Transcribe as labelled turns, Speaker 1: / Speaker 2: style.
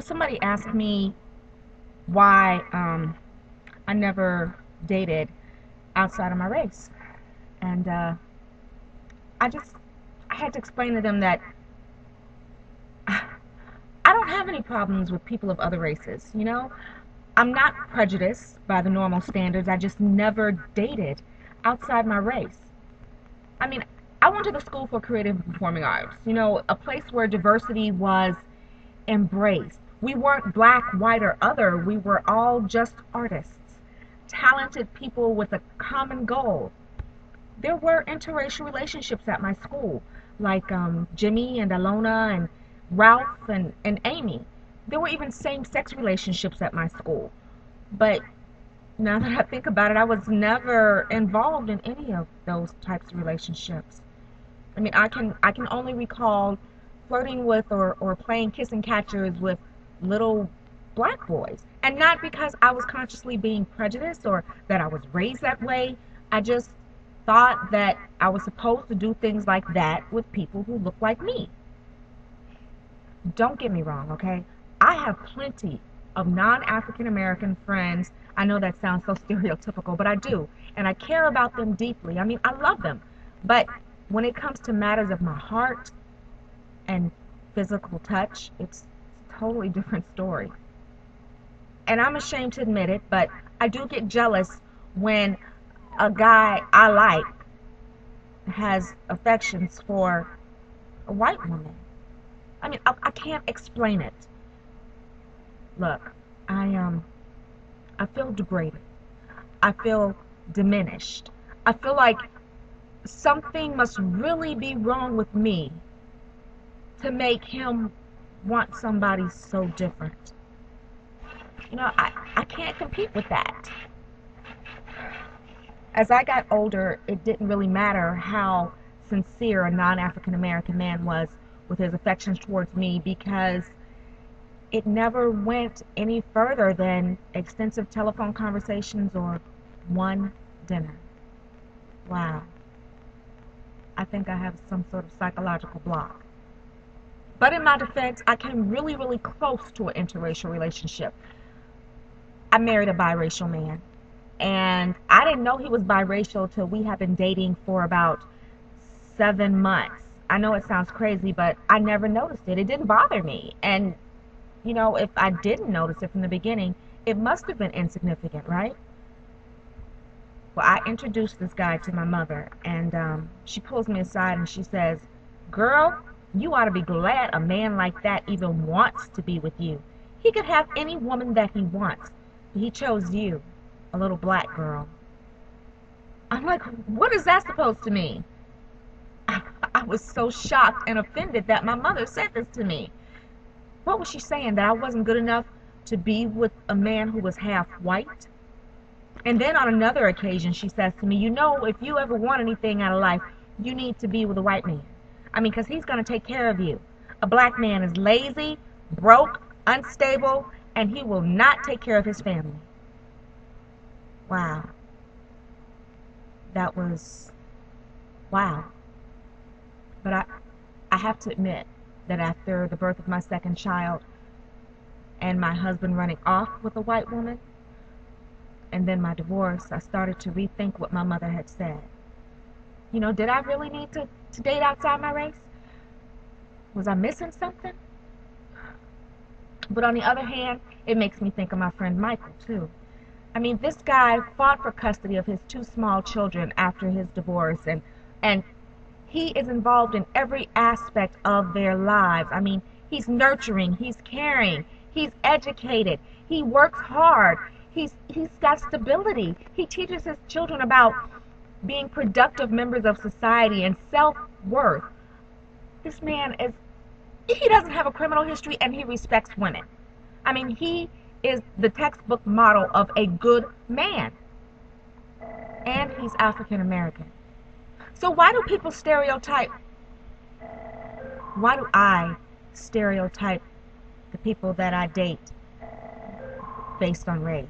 Speaker 1: Somebody asked me why I never dated outside of my race. And I just, I had to explain to them that I don't have any problems with people of other races. I'm not prejudiced by the normal standards. I just never dated outside my race. I mean, I went to the School for Creative and Performing Arts, a place where diversity was embraced. We weren't black, white, or other. We were all just artists, talented people with a common goal. There were interracial relationships at my school, like Jimmy and Alona and Ralph and Amy. There were even same-sex relationships at my school. But now that I think about it, I was never involved in any of those types of relationships. I mean, I can only recall flirting with or playing kissing catchers with little black boys. And not because I was consciously being prejudiced or that I was raised that way. I just thought that I was supposed to do things like that with people who look like me. Don't get me wrong, okay? I have plenty of non-African American friends. I know that sounds so stereotypical, but I do. And I care about them deeply. I mean, I love them. But when it comes to matters of my heart and physical touch, it's a totally different story. And I'm ashamed to admit it, but I do get jealous when a guy I like has affections for a white woman. I mean, I can't explain it. Look, I feel degraded. I feel diminished. I feel like something must really be wrong with me to make him want somebody so different. I can't compete with that. As I got older, it didn't really matter how sincere a non-African American man was with his affections towards me because it never went any further than extensive telephone conversations or one dinner. Wow. I think I have some sort of psychological block. But in my defense, I came really, really close to an interracial relationship. I married a biracial man. And I didn't know he was biracial till we had been dating for about 7 months. I know it sounds crazy, but I never noticed it. It didn't bother me. And, if I didn't notice it from the beginning, it must have been insignificant, right? Well, I introduced this guy to my mother, and she pulls me aside and she says, "Girl, you ought to be glad a man like that even wants to be with you. He could have any woman that he wants. He chose you, a little black girl." I'm like, what is that supposed to mean? I was so shocked and offended that my mother said this to me. What was she saying? That I wasn't good enough to be with a man who was half white? And then on another occasion, she says to me, if you ever want anything out of life, you need to be with a white man. I mean, because he's going to take care of you. A black man is lazy, broke, unstable, and he will not take care of his family. Wow. That was, wow. But I have to admit that after the birth of my second child and my husband running off with a white woman, and then my divorce, I started to rethink what my mother had said. Did I really need to date outside my race? Was I missing something? But on the other hand, it makes me think of my friend Michael, too. I mean, this guy fought for custody of his two small children after his divorce, and he is involved in every aspect of their lives. I mean, he's nurturing, he's caring, he's educated, he works hard, he's got stability. He teaches his children about being productive members of society and self-worth. This man he doesn't have a criminal history and he respects women. I mean, he is the textbook model of a good man. And he's African American. So why do people stereotype? Why do I stereotype the people that I date based on race?